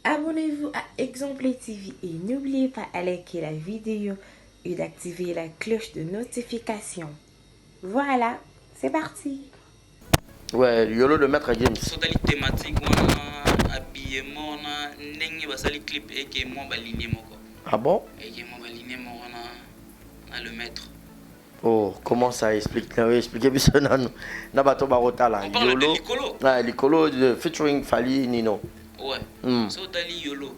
Abonnez-vous à Exemple TV et n'oubliez pas de liker la vidéo et d'activer la cloche de notification. Voilà, c'est parti. Ouais, YOLO de Maître Games. So dali thématique wana habillement na ndenge basali clip et que moi baligné moko. Ah bon? Et que moi baligné moko na le maître. Oh, comment ça explique? Expliquez bien ça na bato barota là. On parle de Likolo. Ah, Likolo featuring Fali Nino. Ouais. So dali YOLO.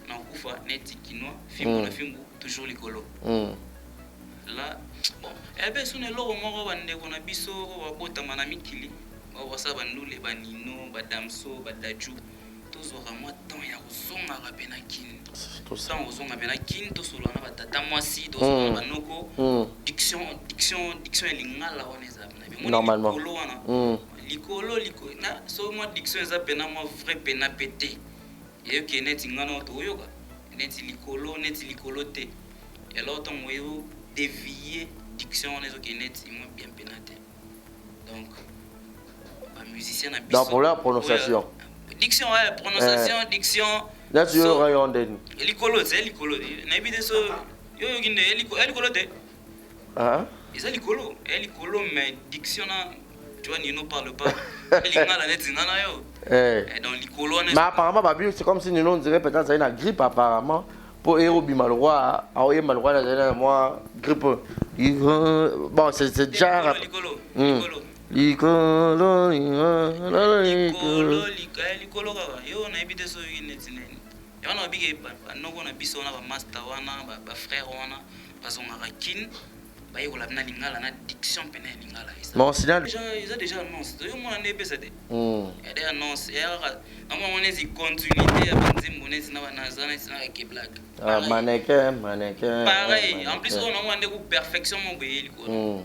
Na kufa neti kinois, film na film toujours Likolo. Là, bon, et bien son elo moko bande kona biso ko bota mana mikili. Wasa bandule banino badamso badaju tozora mwa temps ya kozonga bena kin temps ozonga bena kin to solo na batata mwasi to solo na banoko diction elingala wana eza na normalement likolo na so mwa diction eza pena mwa vrai pena pété et que net ngana to yoka net likolo te et alors ton moyo dévier diction on est que net moi bien pénaté donc musicien na biso. Donc pour la prononciation. Diction prononciation diction. Là tu auras un den. Likolo c'est likolo. Na bide so yo ginde likolo te. Ah. Ils likolo mais diction na tu vois Nino parle pas. Lingala net ngana yo. Et donc likolo mais apparemment babi c'est comme si Nino on dirait peut-être ça une grippe apparemment pour héros bimalroi aoye malroi là moi grippe. Bon c'est déjà likolo. Likolo yo na ebite so yinetineni yo na bige noko na biso na ba master wana ba frère wana bazongaka kin baye ko labna lingala na diction pena lingala isa bon signal déjà annonce yo mona ne pesa de et des annonce ya na mo monezi continuité ya banzimbo nezi na banazana na ke black mannequin pareil en plus on a ndeko perfection mo beyeli ko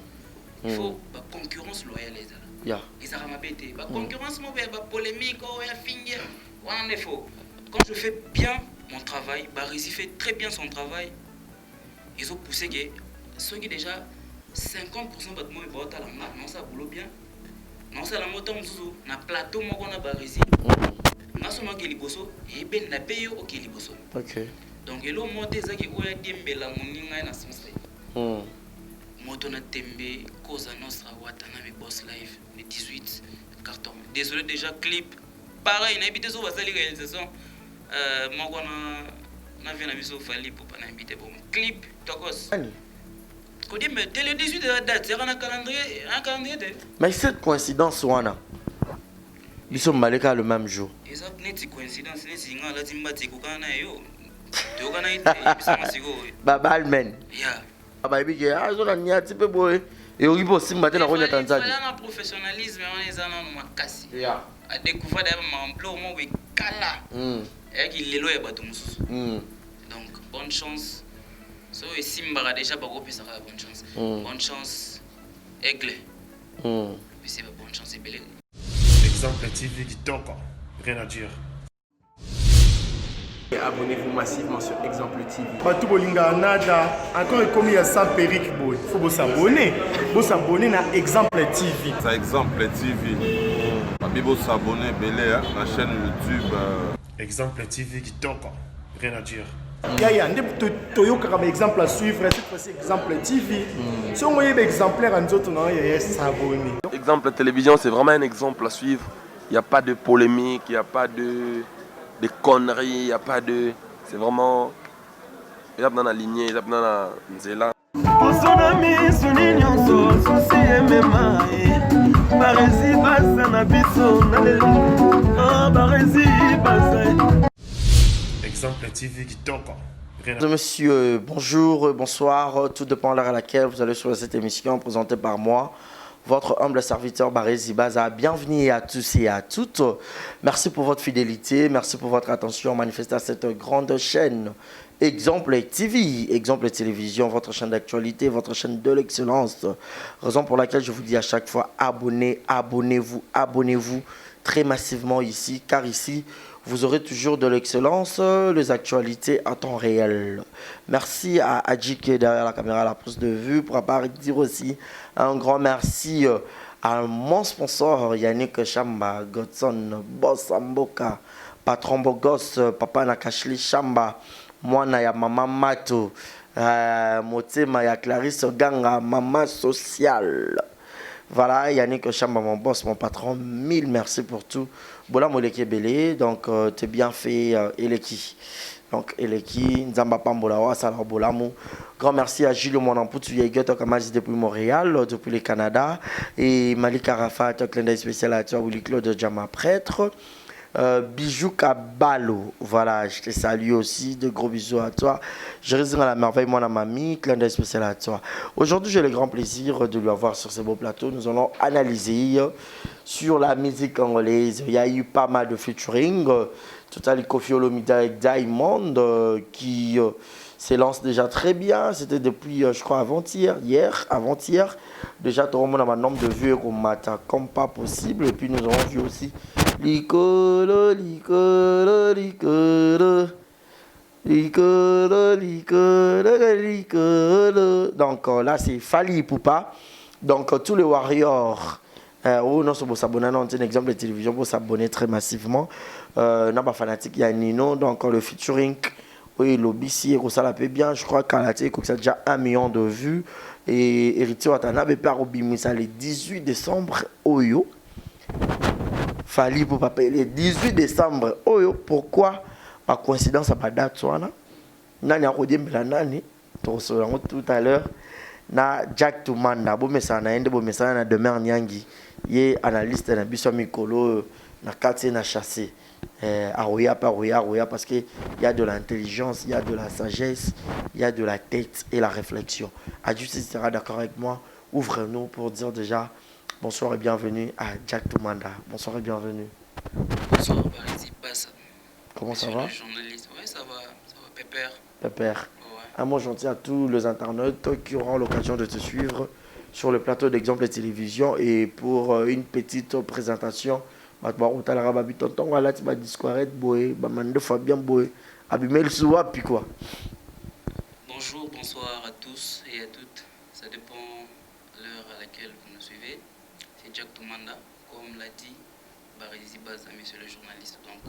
il faut la concurrence loyale les yeah. Ils ont mabete la concurrence mauvaise la polémique oh ya finge on est faux quand je fais bien mon travail Barisi fait très bien son travail ils ont poussé que ceux qui déjà 50% de moi va à la non ça boulot bien non ça la moto mzuzu na plateau moko na Barisi na soma ke liboso et ben na payo OK liboso OK donc elo monter ça qui oya diembela moninga na sensei moto na tembe cause nostra watana mi boss live le 18 carton désolé déjà clip pareil na habité so basali réalisation moko na vient na biso fali pour pas na habité bon clip tokos ko dit mais dès le 18 de la date c'est un calendrier de mais cette coïncidence wana biso maleka le même jour exact net coïncidence net singa la timbati ko kana yo to kana ite biso masiko babalmen yeah abayebi azona nyati pe boye eyoki po simba te na konya tanzania na professionnalisme on est en makasi yeah a découvert des mambo mo be kala et qui lelo ya bato mususu donc bonne chance so et simba déjà ba kopesa ka bonne chance bonne chance aigle c'est pas bonne chance belé Exemple TV qui toque rien à dire. Abonnez-vous massivement sur Exemple TV. Batou bolinga nada encore comme il y a ça périque boy. Faut vous s'abonner. Vous s'abonner à Exemple TV. Ça Exemple TV. Babi vous s'abonner belé à la chaîne YouTube. Exemple TV qui toque rien à dire. Ya ndé toyoka comme exemple à suivre cette fois-ci Exemple TV. Si on voyait exemplaire en autres non il y a s'abonner. Exemple télévision c'est vraiment un exemple à suivre. Il n'y a pas de polémique, il n'y a pas de conneries, il n'y a pas de... C'est vraiment... Il y a dans la lignée, il y a dans la nzela. Exemple TV qui toque. Monsieur, bonjour, bonsoir, tout dépend de l'heure à laquelle vous allez sur cette émission présentée par moi, votre humble serviteur Baresi Baza. Bienvenue à tous et à toutes. Merci pour votre fidélité, merci pour votre attention manifestée à cette grande chaîne. Exemple TV, Exemple Télévision, votre chaîne d'actualité, votre chaîne de l'excellence. Raison pour laquelle je vous dis à chaque fois, abonnez-vous très massivement ici, car ici, vous aurez toujours de l'excellence, les actualités à temps réel. Merci à Adji qui est derrière la caméra à la prise de vue. Pour dire aussi un grand merci à mon sponsor Yannick Chamba, Godson, Boss Amboka, Patron Bogos, Papa Nakashli Chamba, Mwana ya Mama Mato, Motema ya Clarisse Ganga, Maman Sociale. Voilà, Yannick Chamba, mon boss, mon patron, mille merci pour tout. Bola Moleke Belé, donc t'es bien fait, Eleki. Donc, Eleki, Nzamba Pambolawa, Salah Bolamou. Grand merci à Gilles Monamputu, Yegueto Kamazi depuis Montréal, depuis le Canada. Et Malik Arafat, clin d'œil spécial à toi, Willy Claude Djama, prêtre. Bijou Kabalo, voilà, je te salue aussi, de gros bisous à toi. Je réside à la merveille, mon mamie, clin d'œil spécial à toi. Aujourd'hui, j'ai le grand plaisir de lui avoir sur ce beau plateau. Nous allons analyser sur la musique congolaise. Il y a eu pas mal de featuring. Total Kofi Olomide avec Diamond qui s'élance déjà très bien. C'était depuis, je crois, avant-hier. Déjà, tout le monde a un nombre de vues qu'on m'attend comme pas possible. Et puis, nous avons vu aussi Licolo, Licolo, Licolo. Licolo, Licolo, Licolo. Donc là, c'est Fally Ipupa. Donc, tous les Warriors. Non, c'est pour s'abonner. Un exemple de télévision pour s'abonner très massivement. Non, pas fanatique, il y a Nino. Donc, le featuring. Oui, l'Obissi, ça l'a fait bien. Je crois qu'à la télé, ça a déjà 1 million de vues. Et Héritier Watanabe par Obimisa le 18 décembre. Oyo. Fally pour pas payer le 18 décembre. Oyo. Pourquoi? Par coïncidence, à pas date. Nani a rodé Nani. Tout à l'heure. Na Jack Tumanda. Bon, mais ça, na demain Nyangi. Yé analyste na biso mikolo na quartier na chassé. Aroya parce qu'il y a de l'intelligence, il y a de la sagesse, il y a de la tête et la réflexion. Adjusté sera d'accord avec moi. Ouvre-nous pour dire déjà bonsoir et bienvenue à Jack Tumanda. Bonsoir et bienvenue. Bonsoir, Barisi Bassa. Comment ça va? Journaliste. Ouais, ça va, pépère. Pépère. Ouais. Un mot gentil à tous les internautes qui auront l'occasion de te suivre sur le plateau d'Exemple de télévision et pour une petite présentation. Bonjour, bonsoir à tous et à toutes. Ça dépend de l'heure à laquelle vous nous suivez. C'est Jack Tumanda, comme l'a dit Barisi Baza, monsieur le journaliste. Donc,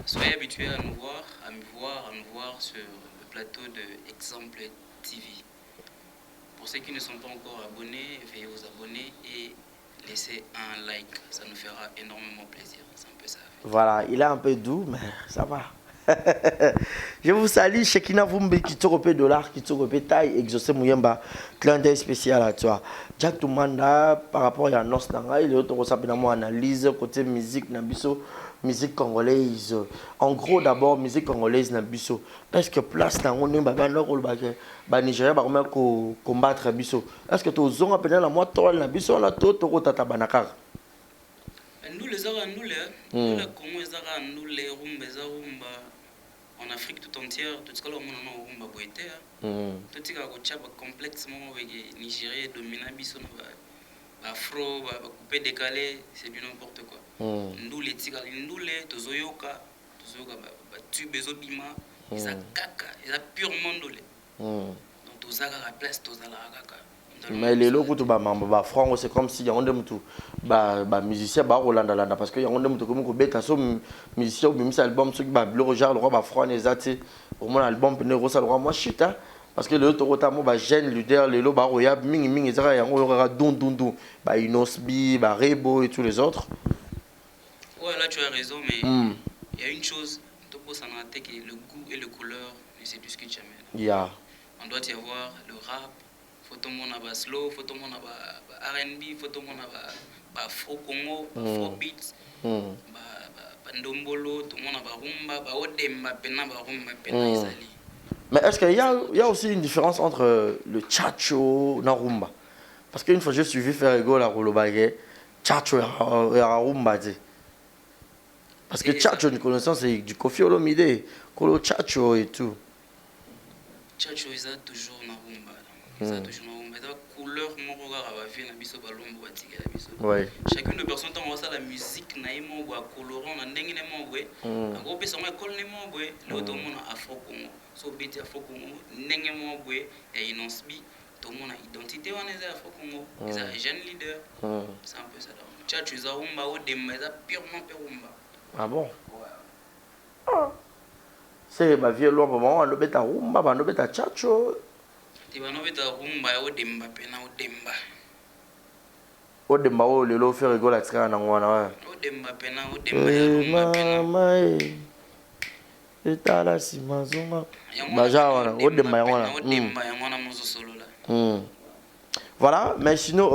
soyez habitués à nous voir sur le plateau de Exemple TV. Pour ceux qui ne sont pas encore abonnés, veuillez vous abonner et laissez un like. Ça nous fera énormément plaisir. C'est un peu ça. Voilà, il est un peu doux, mais ça va. Je vous salue, Shekina Vumbi, qui te repère dollar, qui te repère taille, exaucé Mouyemba, clin d'œil spécial à toi. Jack Tumanda, par rapport à Nos Nanga, il est autre analyse côté musique, Nabiso. Musique congolaise. En gros, d'abord, musique congolaise, Nabiso. Est-ce que place dans on est Nigeria va combattre Nabiso? Est-ce que tu as besoin de la moitié de Nabiso? On a tout au tata banakar. Nous les Arabes, nous les Congo, nous les Rumba, en Afrique tout entière, tout ce que l'on a Rumba boité. Tout ce qui a complexe, Nigeria dominant Biso. Afro, coupé décalé, c'est du n'importe quoi. Nous les tigres, nous les tozoyoka, tu bezobima, ils a caca, ils a purement dolé. Donc tozaka la place, tozala kaka. Mais les locaux tout bah franc c'est comme si y a un tout bah musicien bah Rolanda parce que y a un tout comme beta so musicien ou même album ceux qui bah le regarde le roi bah franc les athées pour mon album pene rosa le roi moi chita. Parce que le Torotamo va gêne leader les loba royab ming ezara yango aura don bah Inosbi bah Rebo et tous les autres. Ouais là tu as raison mais il y a une chose topo sanate que le goût et le couleur ne se discutent jamais. Yeah. On doit y avoir le rap, faut tout le monde avoir slow, faut tout le monde avoir R&B, faut tout le monde avoir afro Congo, afro beats. Ndombolo, tout le monde avoir rumba, odemba pena rumba pena isali. Mais est-ce qu'il y a aussi une différence entre le tchatcho et la rumba? Parce qu'une fois j'ai suivi Ferrego la Rolobagé, tchatcho et la rumba. Parce que tchatcho, une connaissance, c'est du Kofi Olomide, Kolo tchatcho et tout. Tchatcho, ils ont toujours la rumba. Ils ont toujours la rumba. Couleur, mon regard va faire la biso balombo, la biso. Chacune de personnes a la musique, naïmo, ou colorant, on a n'engagement, en gros, c'est un école, l'autre monde afro Congo. So beti afro Congo ndenge mo bwe ya inosbi to mona identité wana za afro Congo za jeune leader c'est un peu ça donc tchatcho za rumba o demba za purement rumba. Ah bon? C'est ma vie loin moment on obeta rumba ba obeta chacho ti bana beta rumba o demba pena o demba o lelo faire rigola tsaka na ngwana wa o demba pena o demba ya rumba pena mama etala simazonga baja wana o demba ya ngwana o demba ya ngwana mozo solola. Voilà, mais sinon,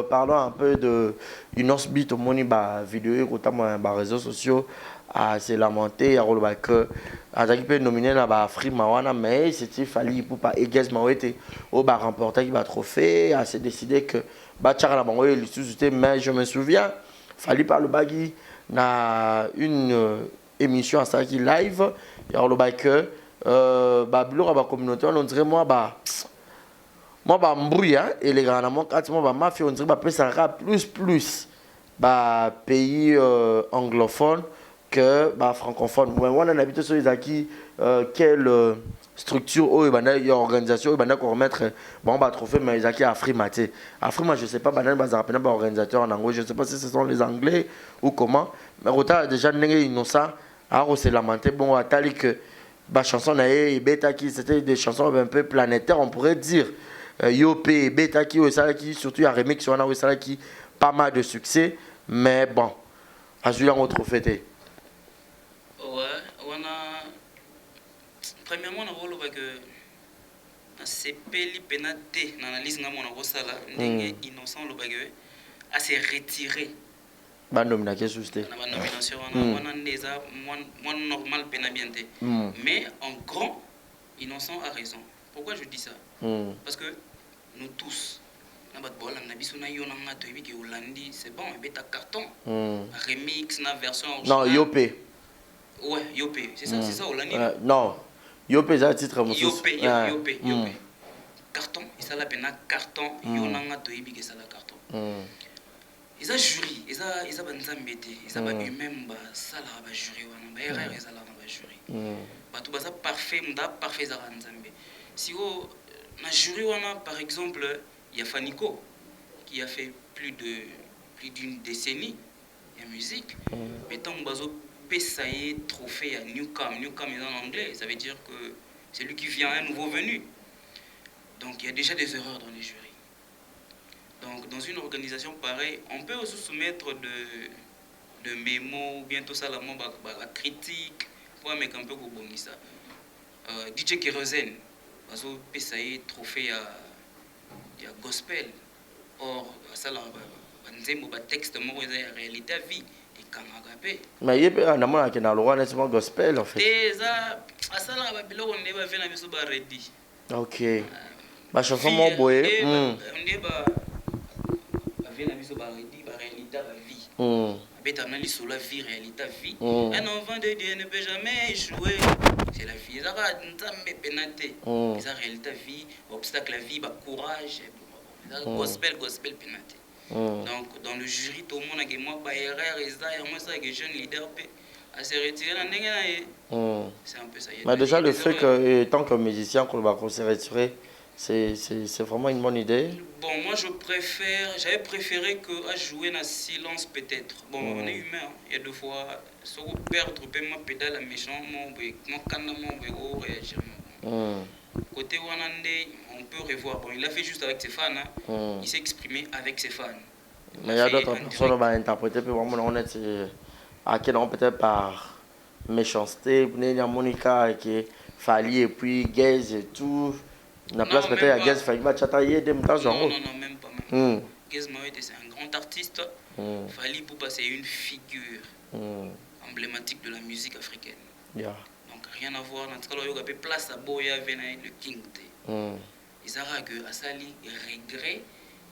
parlons un peu de Inos Beat, moni ba vidéo, notamment ba réseaux sociaux, à se lamenter, à rôle que à peut nominer na ba Free Mawana, mais c'était fallu pour pas Egez Mawete, au ba remporter qui va trophée, à se décider que ba tchara la bangoye le suscité, mais je me souviens, fallu par le bagui na une émission à ça qui live, et à rôle que ba blur ba communauté, on dirait moi ba moi bah mbrouille hein et les grands moi quand moi bah mafia on dirait bah ça plus bah pays anglophone que bah francophone moi on a l'habitude sur les acquis quelle structure ou une organisation bah qu'on remettre bon bah trophée mais les acquis Afrima Afrima je sais pas bah bah ça bah organisateur en anglais je sais pas si ce sont les anglais ou comment mais autant déjà n'engagé innocent à se lamenter bon à tel que bah chanson et bêta qui c'était des chansons un peu planétaires on pourrait dire Yopé, Beta qui surtout il y a remix on a qui pas mal de succès mais bon à celui-là on trouve fêté. Ouais, on a premièrement on voit que c'est peli pénaté dans l'analyse na mon rosala ndenge innocent le bagage à se retirer ba nomination susté na nomination on a déjà moins normal pénabienté mais en grand innocent a raison. Pourquoi je dis ça? Parce que nous tous, c'est bon, il y a carton, remix, na version originale. Non, Yopé. Ouais, Yopé, c'est ça, c'est ça, Hollandi. Non, Yopé, c'est un titre. Yopé. Carton, et ça la peine carton, Yonanga Toibi, et ça la carton. Ils ont jury, ils ont banzambété, ils ont eux-mêmes, ça la jury, ils ont erreur, ils ont jury. Tout ça parfait, parfait, ça banzambé. Si vous na jury par exemple il y a Faniko qui a fait plus d'une décennie en musique mais tant bazo pesaye trophée à Newcam est en anglais ça veut dire que c'est lui qui vient un nouveau venu donc il y a déjà des erreurs dans les jurys donc dans une organisation pareille on peut aussi soumettre de mémos ou bien tout ça la critique pour mettre un peu pour bonir ça DJ Kérosène bazo pesaye trophée à gospel or ça là banzembo ba texte moko eza ya réalité vie et kangaka pe mais yebe na mona ke na lwa na sima gospel en fait eza asala ba biloko ne ba vena biso ba ready OK ba chanson mo boye on ba vena biso ba ready ba réalité ba vie beta na lisolo vie réalité vie un enfant de Dieu ne peut jamais échouer. C'est la vie. Ça va nzambe pénaté. Ça réalité vie, obstacle la vie, courage. Gospel pénaté. Donc dans le jury tout le monde a que moi ba erreur et ça moi ça que jeune leader peut à se retirer dans ndenge c'est un peu ça. Mais déjà le fait que tant que musicien qu'on va se retirer c'est vraiment une bonne idée. Bon, moi j'avais préféré que à jouer dans silence peut-être. Bon, on est humain, il y a deux fois, si on perd trop peu, moi pédale à méchant, moi quand on réagir. Côté Wanande, on peut revoir. Bon, il a fait juste avec ses fans, il s'est exprimé avec ses fans. Mais il y a d'autres personnes qui vont interpréter, puis vraiment on est à quel moment peut-être par méchanceté, Monica qui Fali et puis Gaze et tout. La place peut-être à Gaze Fali va chatailler des montants genre. Non, même pas. Gaze Mawete c'est un grand artiste. Fali Poupa c'est une figure emblématique de la musique africaine. Donc rien à voir. Dans ce cas-là, il y a place à Boya Venaï le King T. Ils ont que Asali regret.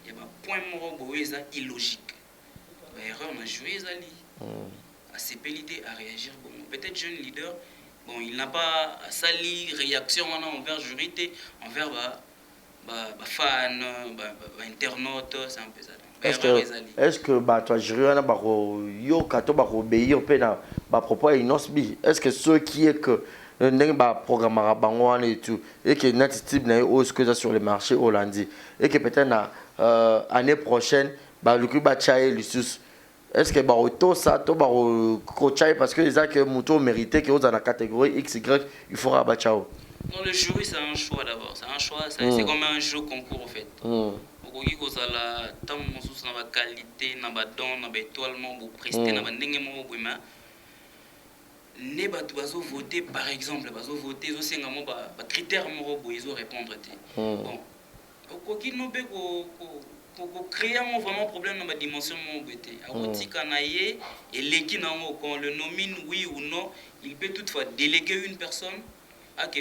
Il y a un point mort illogique. Erreur on a joué Zali. À ses l'idée à réagir. Bon, peut-être jeune leader. Bon, il n'a pas sali réaction envers jurité, envers fans, internautes, c'est un peu ça. Est-ce que toi jury on a yo kato obéir pe na propos inosbi est-ce que ceux qui est que ndenge programme bango et tout et que net type na hausse que ça sur le marché hollandais et que peut-être na année prochaine le club chaye le sus est-ce que baroto ça to baro coachai parce que les a que muto mérité que dans la catégorie XY il faut rabattre. Non, le jury c'est un choix d'abord, c'est un choix, c'est comme un jeu concours en fait. Okoki kozala tant mosusu na ba qualité na ba don na ba étoile mo bo prester na ba ndenge mo boima. Ne bato bazo voter par exemple, bazo voter zo senga mo ba critère mo bo izo répondre te. Bon. Okoki no be ko créer un vraiment problème dans la dimension mon beauté. Akotika na ye et l'équipe quand on le nomine oui ou non, il peut toutefois déléguer une personne à que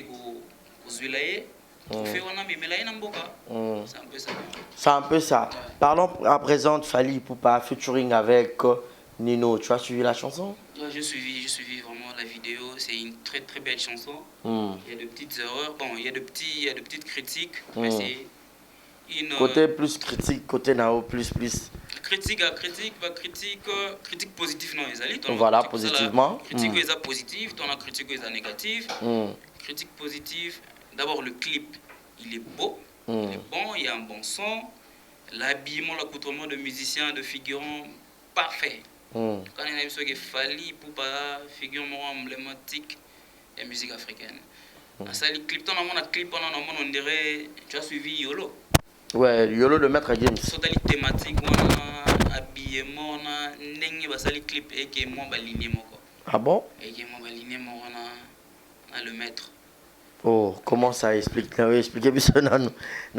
Zulaye pour faire on a mais là il mboka. C'est un peu ça. C'est un peu ça. Parlons à présent de Fally Ipupa featuring avec Nino. Tu as suivi la chanson? Ouais, j'ai suivi vraiment la vidéo. C'est une très très belle chanson. Il y a de petites erreurs. Bon, il y a de petites critiques, mais c'est côté plus critique, côté nao plus critique positive non les alliés. Voilà, positivement. Critique est positive, ton critique est négative. Critique positive, d'abord le clip, il est beau, il est bon, il y a un bon son, l'habillement, l'accoutrement de musiciens, de figurants, parfait. Quand il y a ce qu'il Fally Ipupa figurement emblématique de la musique africaine. Ça le clip, on dirait, tu as suivi Yolo. Ouais, Yolo le maître James. C'est une thématique, habillement, on a un clip et qui est moins baligné. Ah bon? Et qui est moins baligné, on a le maître. Oh, comment ça explique? Expliquez bien ça. On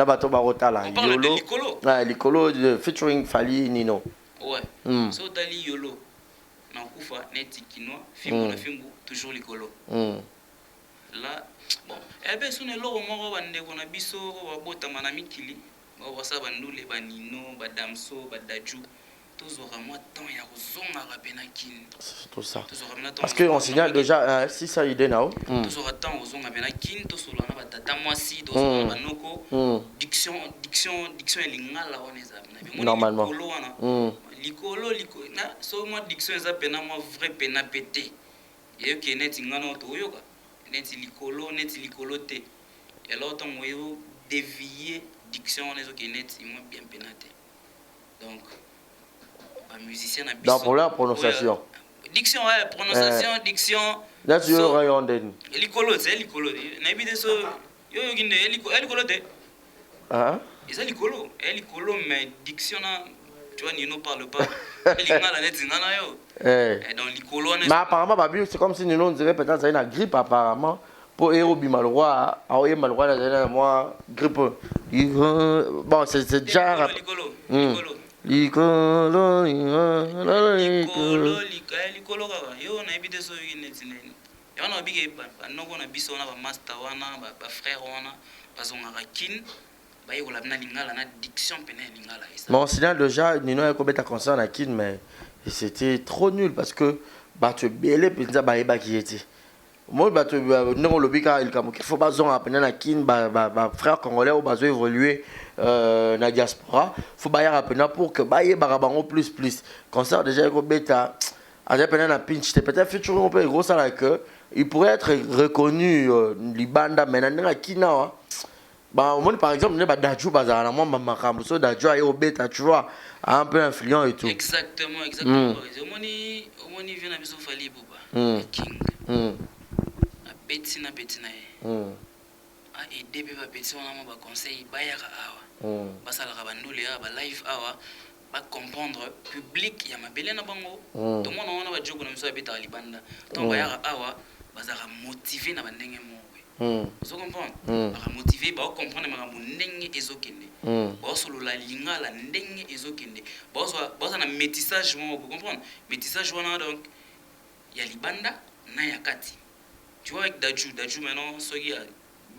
parle de Likolo. Ouais, Likolo featuring Fally Nino. Ouais. C'est Otali Yolo. Na kufa neti kinois, fimbo na fimbo, toujours Likolo. Là, bon, eh bien, si on est là, on va dire biso, on va boire mikili, on va savoir bandule, banino, badamso, badaju. Tous aura moins temps, il y a aux rapena kin. C'est tout ça. Parce qu'on signale déjà, si ça y est now. Tous aura temps aux rapena kin, tous aura na batata moisi, tous aura banoko. Diction est lingala on est normalement. Likolo, na, so moi diction est pena moi vrai pena pété. Et que net ingana otoyoka. Net likolo te. Et alors ton moyo dévier diction on est que net moi bien pénaté. Donc musicien na biso. Donc pour la prononciation. Diction prononciation diction. Là tu auras yon den. Likolo c'est likolo. Na bi de so yo ginde likolo te. Ah. Et ça likolo mais diction na tu vois Nino parle pas. Lingala net ngana yo. Et donc likolo mais apparemment babi c'est comme si Nino on dirait peut-être ça une grippe apparemment pour héros bimalroi aoye malroi là moi grippe. Bon c'est déjà Likolo yo na ebide so yinetine yo na bige ba noko na biso na ba master wana ba frère wana bazonga kin ba yola na lingala na diction pena lingala ça. Bon sinon déjà Nino a combien de concert na kin mais c'était trop nul parce que ba tu belé penza ba eba qui était moi ba tu non lobika il comme qu'il faut bazon apena na kin ba frère congolais ou bazo évoluer na diaspora faut bailler apena pour que bailler barabango plus concert déjà ko beta à peine na pinch peut-être futur on peut gros ça là que il pourrait être reconnu libanda maintenant na kina bah au moins par exemple ne ba daju bazana moi makambo so daju ayo beta tu vois un peu influent et tout exactement omoni vient na biso Fally Ipupa king betina a aider ba betina na ba conseil bayaka awa basala ka bandule ba live awa ba comprendre public ya mabele na bango to mona wana ba jogo na biso abeta libanda to bayaka awa bazaka motiver na bandenge mo so comprendre ba motiver ba comprendre makambo ndenge ezokende ba solo la lingala ndenge ezokende ba na métissage mo vous comprendre métissage wana donc ya libanda na ya kati tu vois avec daju maintenant soki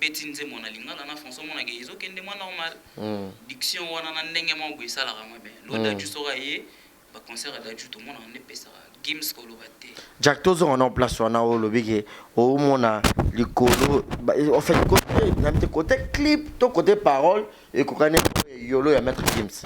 betinze mona lingala na français mona ke ezokende mo normal diction wana na ndenge mo bo isala ka mabe lo daju sora ye ba concert daju to mona ne pesa games ko lo bate Jack Tozo on en place wana o lobike o mona likolo en fait côté clip to côté parole et kokane yolo ya maître Gims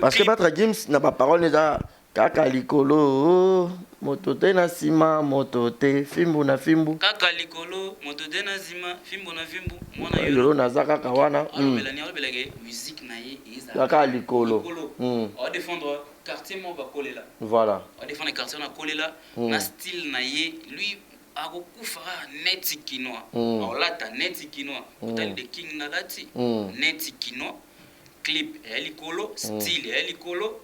parce que maître Gims n'a pas parole déjà kaka likolo motote na sima motote fimbu na fimbu kaka likolo motote na sima fimbu na fimbu mona yolo na zaka kawana melania belage musique na ye kaka likolo on défendre quartier quartier mo ba kolela Voilà. on défend les quartiers na kolela na style na ye lui akokufara neti kinois olata neti kinois otali de king na lati neti kinois clip ya likolo style ya likolo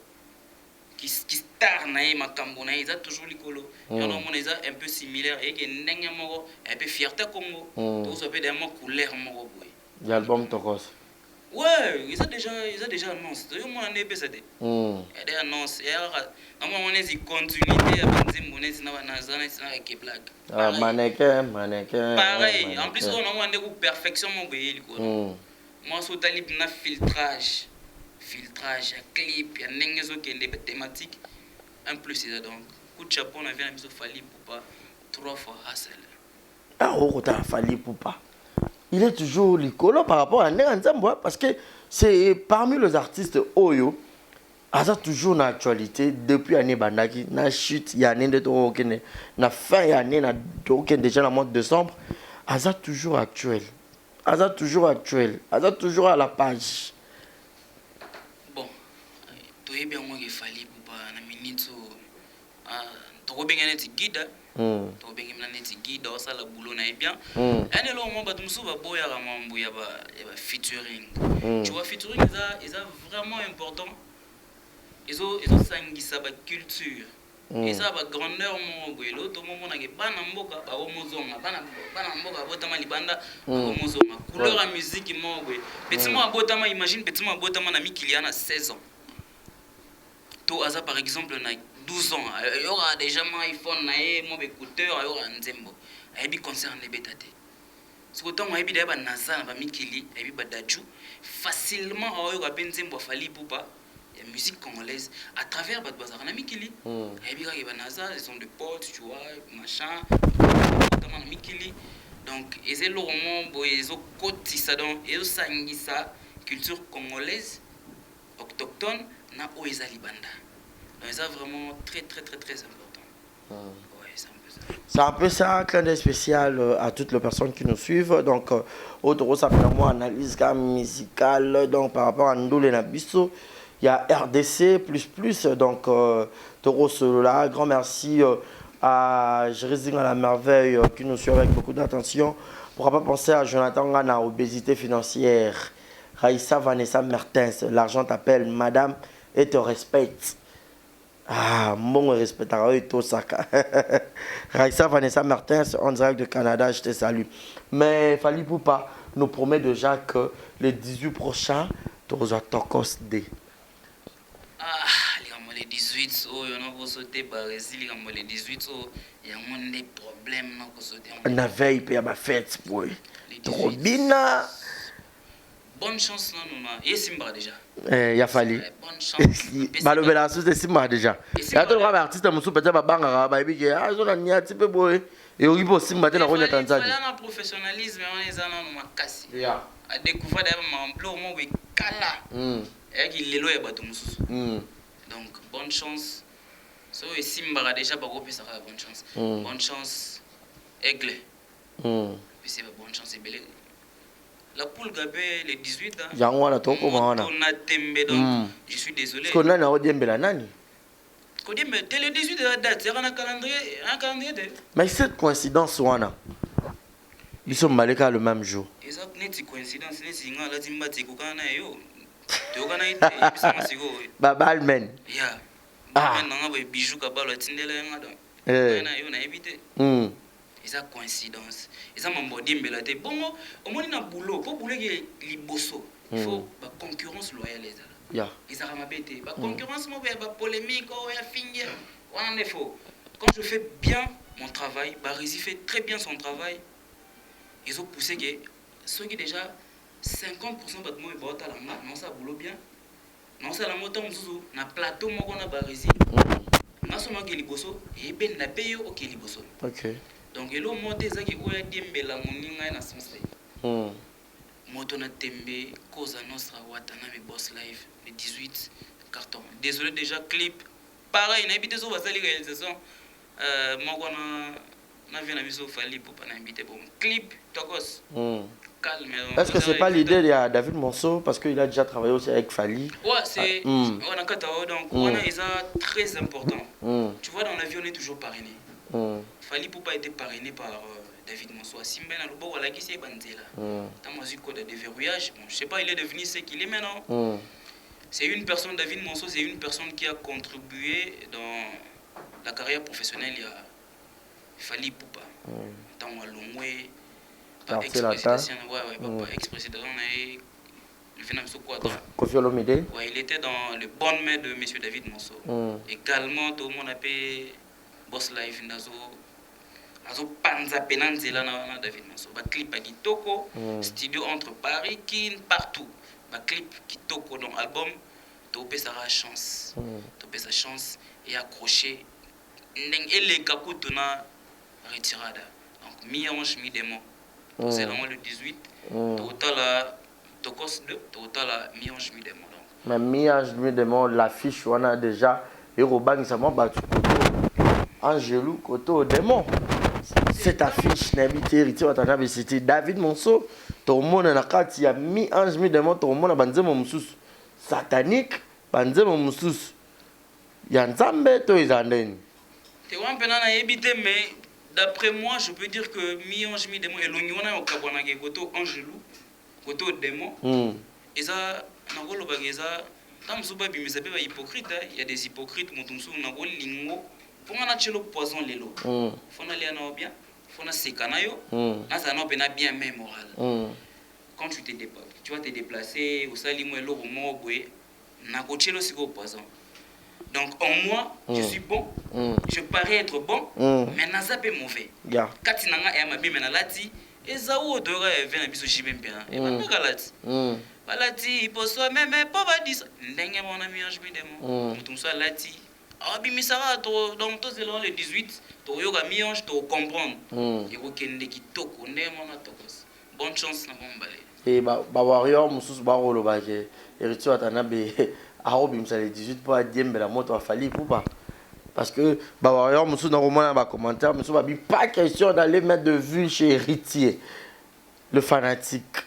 qui star na ye makambo na ye eza toujours likolo yango mona eza un peu similaire et que ndenge moko un peu fierté Congo to so pe de mo couleur moko boy L'album Tokos. ouais ils ont déjà annoncé yo mona ne pesa de et des annonces et à moi on est continuité à banzimbo nesi na banazana sina avec black Mannequin. pareil en plus on a une perfection mon boy likolo moi so talib na filtrage ya clip ya ndenge ezokende thématique en plus c'est donc coup de chapeau on a vu la mise au Fally Ipupa 3 fois hustle Fally Ipupa. Il est toujours licolo par rapport à Nzambo parce que c'est parmi les artistes Oyo, Aza toujours dans l'actualité depuis l'année Bandaki, na chute, il y a année de Torokene, na fin année na Torokene déjà dans le mois de décembre, Aza toujours actuel. Aza toujours à la page. Bon, tu es bien moi qui Fally Ipupa na minute to bien net guide to bien net guide au sala boulot na bien ane lo mo batum suba boya ga mambu ya ba featuring tu vois featuring is vraiment important ils ont sangisa ba culture eza ba grandeur mo goelo to mo na ke bana mboka ba o mozonga bana mboka botama libanda ba o mozonga couleur à musique mo goe petit mo botama imagine petit mo botama na mikiliana 16 ans to aza par exemple na 12 ans il y aura déjà mon iPhone na mon écouteur il y aura nzembo et bi concert ne betate c'est autant moi bi ba nazana ba mikili et bi badaju facilement il y aura ben nzembo Fally Ipupa la musique congolaise à travers bad bazar na mikili et bi ba naza ils sont des potes tu vois machin notamment na mikili donc ezé lo roman boyezo kotisa donc ezo sangisa culture congolaise autochtone na oeza libanda. C'est vraiment très important. Ouais, c'est un peu ça. C'est un peu ça, un clin d'œil spécial à toutes les personnes qui nous suivent. Donc, autour ça fait moi analyse musicale. Donc, par rapport à Ndoule et Nabiso, il y a RDC++. Donc, Toro Solola, grand merci à Jérézing à la merveille qui nous suit avec beaucoup d'attention. Pourquoi pas penser à Jonathan Gana, obésité financière. Raïssa Vanessa Mertens, l'argent t'appelle, madame, et te respecte. Ah, mon respect à tout ça. Raïssa Vanessa Mertens, en direct de Canada, je te salue. Mais Fally Ipupa nous promet déjà que les 18 prochains, tu auras Tokos D. Ah, les 18, il y a sauté par les 18, il y a des problèmes. On a veille pour ma fête, boy. Trop bien. Bonne chance, non, il Simba déjà. Il a fallu. Bonne chance. Malobela sous de Simba déjà. Il y a tout le monde artiste qui peut être banga baby qui a un niat petit peu boy. Et on peut Simba dans la Tanzanie. Il y a un professionnalisme, on est en makasi. Yeah. À découvrir d'ailleurs mon blog mon we kala. Et qu'il est loin bateau mususu. Donc bonne chance. So et Simba déjà pas copier ça bonne chance. Bonne chance. Aigle. Puis c'est bonne chance et belle. La poule gabé les 18 ans. Yango na toko maana. On a tembe donc je suis désolé. Parce qu'on a na odiembe la nani. Kodimbe dès le 18 de la date, c'est un calendrier de. Mais cette coïncidence wana. Ils sont malika le même jour. Exact net coïncidence net singa la timba tikukana yo. Tokana ite bisama siko. Babalmen. Ya. Maintenant on bijou kabalo tindela nga donc. Na yo na éviter. Eza coïncidence eza mambo dimbela te bongo omoni na boulot pour boulot ki liboso il faut ba concurrence loyale ezala ya eza mabete ba concurrence mo ba polémique o ya finge on est faux quand je fais bien mon travail Barizi fait très bien son travail ils ont poussé que ceux qui déjà 50% bat mo ba ta la non ça boulot bien non ça la moto mzuzu na plateau moko na Barizi na soma ki liboso et ben na payo o ki liboso. OK. Donc il y a un mot qui oya dimbela moninga na sensei. Moto na tembe cause nostra watana me boss live le 18 carton. Désolé déjà clip pareil na habité so basali réalisation moko na vient na biso Fally Ipupa na invité bon clip Tokos. calme. Est-ce que c'est pas l'idée de David Monceau parce qu'il a déjà travaillé aussi avec Fali? Ouais, c'est. On a Katao, donc on a très important. Tu vois, dans la vie, on est toujours parrainé. Fali Poupa était parrainé par David Monceau. Simben a le beau, voilà qui c'est Banzela. Dans mon code de déverrouillage, bon, je sais pas, il est devenu ce qu'il est maintenant. C'est une personne, David Monceau, c'est une personne qui a contribué dans la carrière professionnelle. Il y a Fali Poupa. Dans Walongwe. Ex-président, Kofi Olomide. Ouais, il était dans le bon main de M. David Monceau. Également, tout le monde appelle Boss Life Nazo. Nazo Panza Penanzela na David Monceau. Ba clip à Kitoko, studio entre Paris, Kin, partout. Ba clip Kitoko, donc album, Topé sa chance. Topé sa chance et accroché. Et les Kakuto na retirada. Donc, mi-ange, mi-démon. C'est vraiment le 18. Total à Tokos 2, total à mi-ange, mi-démon. Mais mi-ange, mi-démon, l'affiche, on a déjà. Et Robang, ça m'a battu. Angelou, Koto, démon. Cette affiche, c'était David Monceau. Tout le monde a quand il y a mi-ange, mi-démon, tout le monde a bandé mon moussous. Satanique, bandé mon moussous. Il y a un zambé, tout les andènes. Tu vois, on a évité, mais. D'après moi, je peux dire que mi-ange, mi-démon, et l'oignon au Kabonage, Goto Angelou, Goto démon, et ça, Nagolo Bageza, tant que Zuba Bimisabe va hypocrite, il y a des hypocrites, Montumsu, Nagol Lingo, pour un achelo poison l'élo. Faut aller à bien, faut aller Sekanayo, là ça n'a pas bien même moral. Quand tu vas te déplacer, au Salimo et l'eau, Mobwe, Nagochelo Sigo poison. Donc en moi, je suis bon, je parais être bon, mais naza pe mauvais. Katinanga et ma bimé na lati, et zaou odora et vient biso jibem bien. Et ma lati. Balati, pour soi même pas va dire. Ndenge mon ami ange mi démon. Tout ça lati. Ah bimisara to donc to c'est le 18, to yoga mi ange to comprendre. Et okende ki toko ndé mon atokos. Bonne chance na bombalé. Et ba warrior musus ba rolo ba ke héritier atana be Arobim ça les 18 pour dire mais la moto a fallu pour pas parce que bah warrior musu dans roman dans commentaire musu ba pas question d'aller mettre de vue chez héritier le fanatique.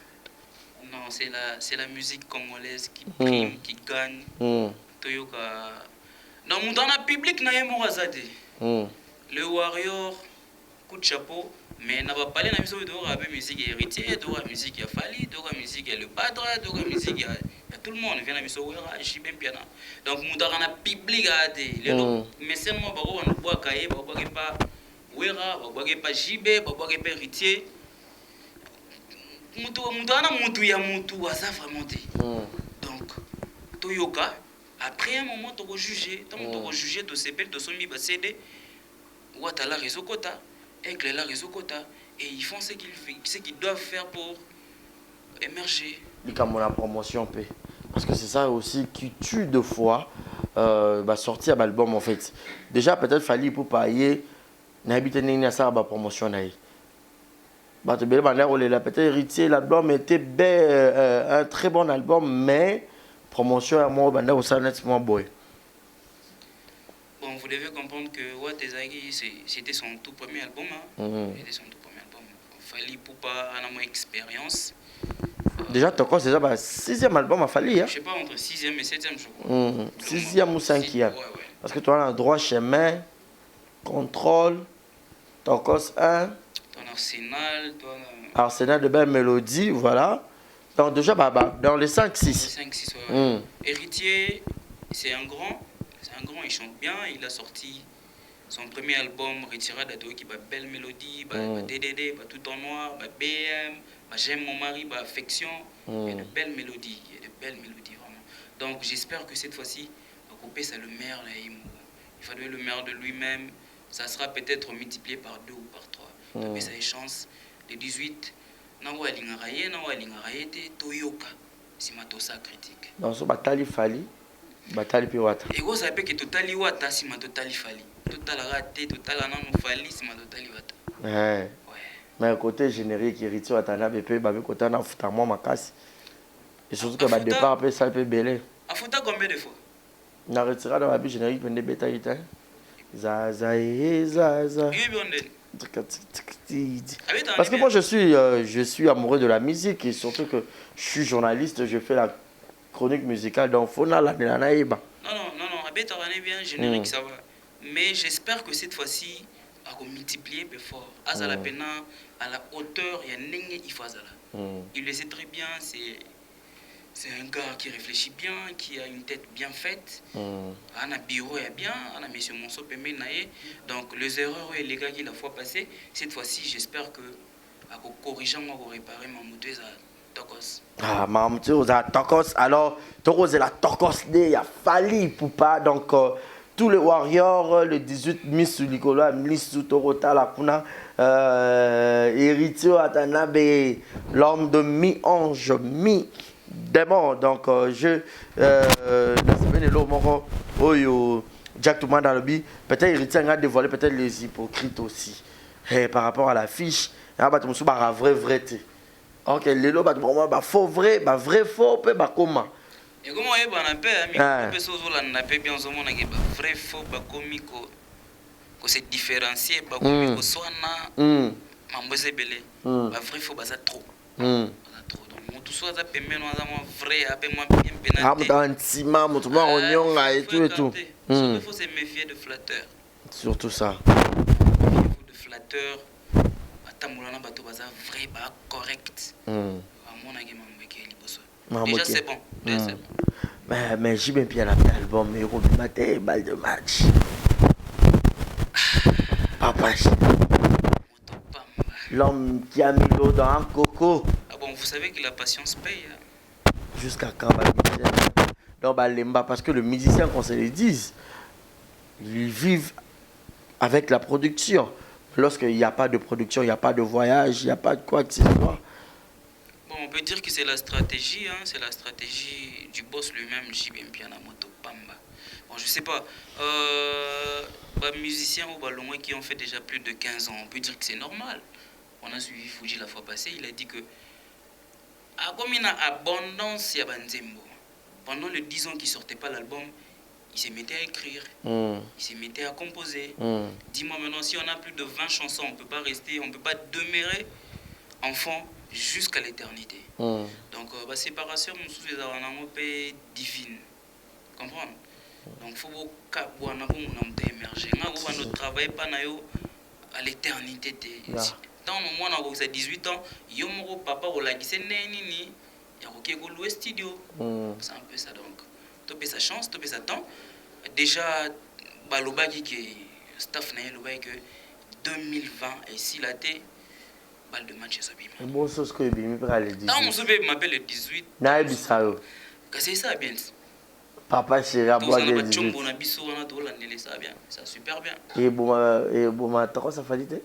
Non, c'est la musique congolaise qui prime, qui gagne. Toyoka dans mon dans public na yemo razade. Le warrior coup de chapeau mais n'a pas parlé na musique de musique héritier, de musique a fallu, de musique le padre, de musique tout le monde vient à miso wera jibem piana donc mudara na public ade lelo mais seulement bako on boit kaye bako pas wera bako pas jibe bako pas héritier mutu ya mutu asa vraiment donc toyoka après un moment to juger tant to juger to sepel to somi ba cédé watala réseau kota aigle la réseau kota et ils font ce qu'ils doivent faire pour émerger. Comme la promotion paix. Parce que c'est ça aussi qui tue deux fois sortir l'album en fait. Déjà peut-être fallait pour payer n'habiter ni ça ba promotion naï. Bah peut-être héritier l'album était un très bon album mais promotion à moi banda ça nettement boy. Bon, vous devez comprendre que What c'était son tout premier album. C'était son tout premier album. Fallait pour pas avoir expérience. Déjà, c'est ça, 6e album a fallu. Je sais pas, entre 6e et 7e, je crois. 6e ou 5e. Parce que tu as un droit chemin, contrôle, Tokos 1. Ton arsenal, Arsenal de belles mélodies, voilà. Donc, déjà, dans les 5-6. 5-6, ouais. Héritier, c'est un grand, il chante bien. Il a sorti son premier album, Retiré d'Ado, qui a belle mélodie, DDD, tout en noir, BM. J'aime mon mari, affection, il y a de belles mélodies, vraiment. Donc j'espère que cette fois-ci, Kopé c'est le maire, il fallait le maire de lui-même, ça sera peut-être multiplié par 2 ou par 3. Donc ça a une chance, les 18, Nawa Lingaraye, Toyoka, si ma tosa critique. Donc ce bataille fali, bataille piwata. Et vous savez que totali wata, si ma totali fali. Total raté, total anan fali, si ma totali wata. Mais côté générique, héritier atana BP, côté na futa moi ma casse. Et surtout que départ peut ça peut belé. A futa combien de fois? Na retiré dans ma vie générique pendant bêta ita. Zaza. Oui, bien. Parce que moi, je suis amoureux de la musique et surtout que je suis journaliste, je fais la chronique musicale dans Fona, la Nanaïba. Non, Abeta est bien, je ne que ça va. Mais j'espère que cette fois-ci, on va multiplier plus fort. À la peine, à la hauteur, il y a Nenge Ifazala. Il le sait très bien, c'est un gars qui réfléchit bien, qui a une tête bien faite. On a bureau est bien, on a monsieur Monso Pembe Naye. Donc les erreurs et les gars qui la fois passée, cette fois-ci, j'espère que à corriger, on va réparer ma moto à Tokos. Ah, ma moto à Tokos. Alors, Tokos est la Tokos il y a Fali Poupa. Donc, tous les Warriors, le 18 Miss Nicolo, Miss Torota, la Kuna, Héritier Atanabe, l'homme de mi-ange, mi-démon. Donc, je Jack Touman dans le bi, peut-être Héritier a dévoilé peut-être les hypocrites aussi. Et par rapport à la fiche, il y a un vrai. Ok, les lots, bah faux vrai, bah vrai faux, bah comment? Et comment est-ce qu'on a fait bien vrai faux, bah comme qu'on se différencier, bah comme qu'on soit na mamboze belé, bah vrai faux, bah ça trop. Donc tout ça, ça permet de vrai, après moi bien pénalité. Ah, mais un petit maman, mon oignon et tout. Il faut se méfier de flatteurs. Surtout ça. De flatteurs, Tamoulana bateau baza vrai, bah correct. Déjà c'est bon. Mais j'ai bien bien l'album, mais au matin, balle de match. Papa, l'homme qui a mis l'eau dans un coco. Ah bon, vous savez que la patience paye. Jusqu'à quand bah, non, bah, Lemba, parce que le musicien, qu'on se le dise, ils vivent avec la production. Lorsqu'il n'y a pas de production, il n'y a pas de voyage, il n'y a pas de quoi que ce soit. Bon, on peut dire que c'est la stratégie, hein, c'est la stratégie du boss lui-même, Jibem Pianamoto Pamba. Bon, je sais pas, bah, musiciens ou ballons qui ont fait déjà plus de 15 ans, on peut dire que c'est normal. On a suivi Fuji la fois passée, il a dit que comme il y a abondance, il y a Banzembo. Pendant les 10 ans qu'il ne sortait pas l'album, il se mettait à écrire, il se mettait à composer. Dis-moi maintenant, si on a plus de 20 chansons, on ne peut pas rester, on ne peut pas demeurer enfant jusqu'à l'éternité. Donc, la séparation, nous est divine. Comprendre? Donc, il faut que émerger. On ne travaille pas à l'éternité. Dans le moment où j'ai 18 ans, il y a mon papa qui a dit il y a un studio. C'est un peu ça donc. Tu as sa chance, tu as sa temps. Déjà, le staff n'a pas que 2020 et si la té, balle de match est abîmé. Bon, ce que je vais dire. Dans mon souper, m'appelle le 18. C'est ça bien. Papa chéri à boire des 18. Ça super bien. Et bon, maintenant, ça fait l'idée.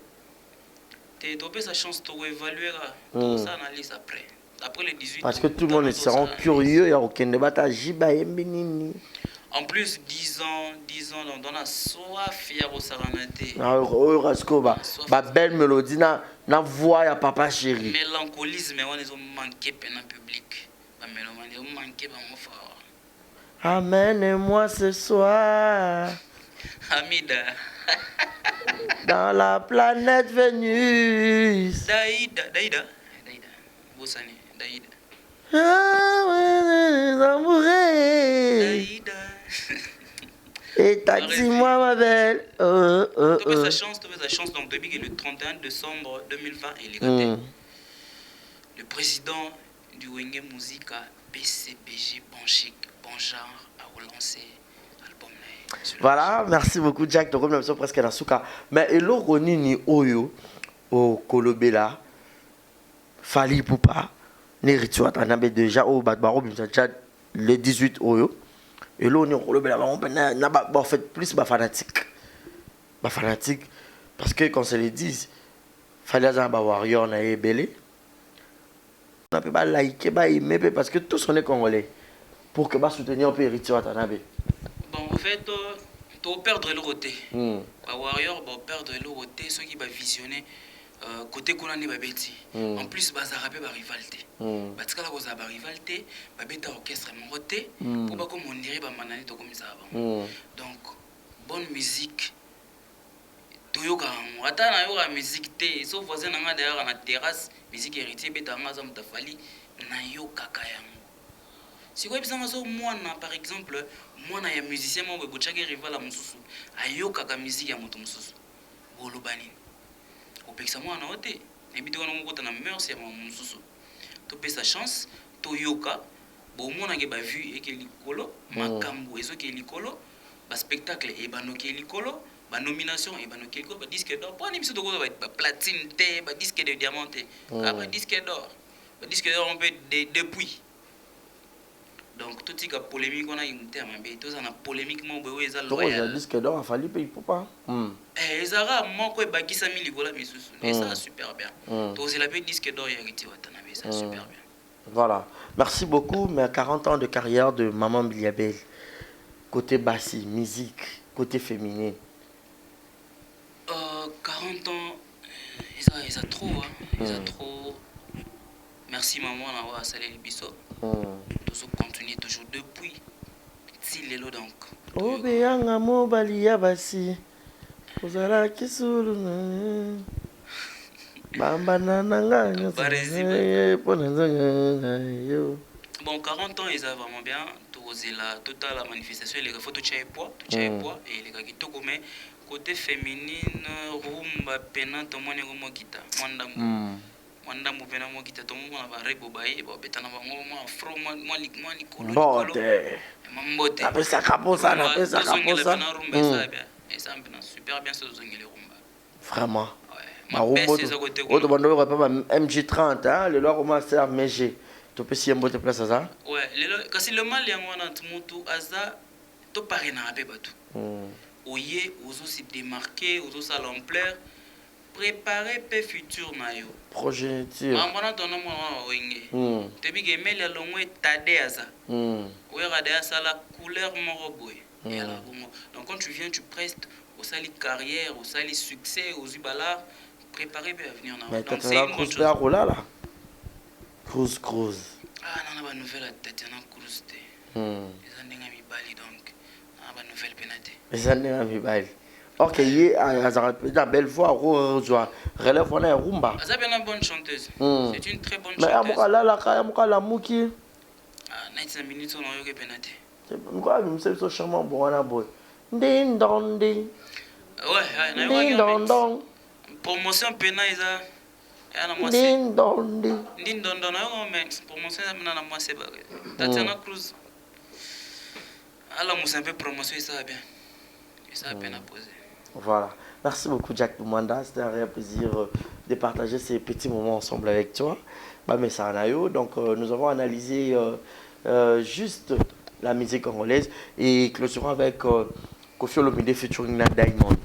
Tu as sa chance, tu évaluer tout ça analyse après. Après les 18 parce que tout le monde sera curieux, il n'y a aucun débat à Jiba et Benini. En plus, 10 ans, on a soif, il y a au Saranate. Ma belle mélodie, na voix à papa chéri. Mélancolisme, on est manqué dans le public. On manqué dans mon fort. Amène-moi ce soir. Hamida. Dans la planète Vénus. Daïda. Boussani, Daïda. Ah ouais, amoureux. Daïda. Et taxi-moi ma belle. Tu as sa chance. Donc depuis le 31 décembre 2020, il est gâté. Le président du Wenge Musica, BCBG, bon chic, bon genre, a relancé l'album. Voilà, merci beaucoup Jack. Donc nous sommes presque à la souka. Mais il y a ni Oyo, au Kolobela, Fali Poupa, Néritu Atanabe déjà au Badbaro, le 18 Oyo. Et là, on est au Kolobela, on fait plus fanatique. Fanatique, parce que quand on se le dit, Fali Azamba Warrior, on a belé. On ne peut pas liker, pas aimer, parce que tous on est congolais. Pour que soutenir un peu Néritu Atanabe. Bon, en fait, tu vas perdre le roté. Warrior, va perdre le roté, ceux qui vont visionner côté Koulani Babeti. En plus, ils vont avoir rivalité. Parce que là, ils vont rivalité, ils vont orchestre mon roté, pour pas comme on dirait, ils vont manani comme ça avant. Donc, bonne musique toyoka yango ata nayoka musique te so voisin na nga d'ailleurs na terrasse musique héritier beta nga aza moto afali nayokaka yango sikoyo ebisanga so mwana par exemple mwana ya musicien moko ebotyaki rival ya mosusu ayokaka musique ya moto mosusu boloba nini opekisa mwana o te nayebi te wana mokota na meurs ya mama mosusu topesa chance toyoka bomonake bavue eke likolo makambo ezoke likolo baspectacle ebanoki likolo banomination ebanoki likolo badisque d'or mpo ani biso tokoza baplatine te badisque de diamant te kaka badisque d'or on peut depuis donc totika polémique wana imute ya mabe toza na polémique moko boye oyo eza loyal disque d'or afali mpe ipopa ezaka moko ebakisami likolo misusu eza super bien tozela mpe disque d'or ya riti watana eza super bien. Voilà, merci beaucoup. Mais 40 ans de carrière de Maman Biliabel, côté bassi, musique, côté féminin. 40 ans, ils ont trop, ils ont trop. Merci maman d'avoir salé le biseau. Toujours continuer toujours depuis. Si l'élo donc. Oh béanga mo balia bassi, ozala kisulu. Bon, 40 ans, ils ont vraiment bien. La totale la manifestation, les photos de poids, et les gars qui tombent, mais côté féminine, rumba, pena, tout le monde est comme kita. Mwanda mupena mo kita, tout le monde va rebobailler, betana va moi afro, moi likolo. Bote. Mambote. Après ça caposa, après ça caposa. Et ça me super bien ce zongile rumba. Vraiment. Autre MG30, hein, le loi comment sert MG. Tu peux si mbote place à ça? Ouais, quand le mal est en train aza, tu parles na abe batu. Oye, ozo se démarquer, ozo sa l'ampleur, préparer pe futur na yo. Projet. Mambana ton nom wa wenge. Te bi gemel ya longwe tade aza. Oye rade ça la couleur moko boy. Donc quand tu viens, tu prestes au sali carrière, au sali succès, aux ubala. Préparer pour venir en mais donc c'est une bonne chose. Là. Cruz. Ah non, la nouvelle à Tatiana Cruz. Les années à mi bali donc. La nouvelle pénalité. Les années à mi bali. Ok, la belle voix, relève on est rumba. C'est une bonne chanteuse. C'est une très bonne chanteuse. Mais amuka la muki. Ah, 90 minutes on a eu pénalité. Pourquoi me c'est so charmant bon na boy. Ding dong ding. Ouais, ding dong dong. Promotion pena isa yana moi ding dong ding na yo mais promotion na moi c'est ba Tatiana Cruz alors moi c'est un peu promotion ça bien et ça a peine à poser. Voilà, merci beaucoup Jack Tumanda, c'était un réel plaisir de partager ces petits moments ensemble avec toi. Mais ça donc nous avons analysé juste la musique congolaise et clôturons avec Koffi Olomide featuring Nat Diamond.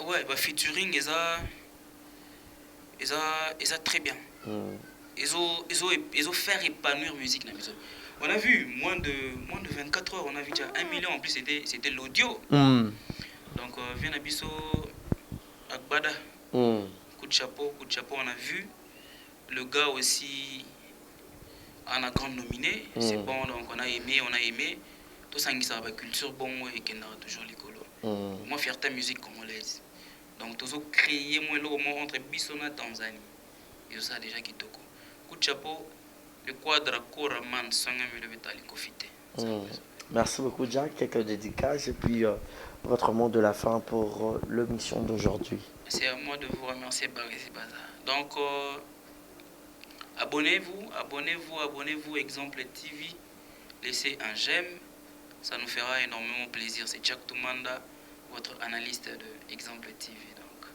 Ouais, bah featuring ils ont très bien. Ils ont fait épanouir musique. On a vu moins de 24 heures, on a vu déjà 1 million en plus c'était l'audio. Donc vient Abisso Agbada. Coup de chapeau, on a vu. Le gars aussi en a grand nominé, c'est bon donc on a aimé. Tout ça qui la culture bon et qui n'a toujours l'écolo. Moi fierté musique congolaise. Donc tous créer moi le moment entre Bissona Tanzanie. Et ça déjà qui toko. Coup de chapeau le quadra Koraman Sanga me le Vitali Kofité. Merci beaucoup Jack, quelques dédicaces et puis votre mot de la fin pour l'émission d'aujourd'hui. C'est à moi de vous remercier Barisi Baza. Donc abonnez-vous Exemple TV. Laissez un j'aime. Ça nous fera énormément plaisir. C'est Jack Tumanda, votre analyste de Exemple TV. Donc,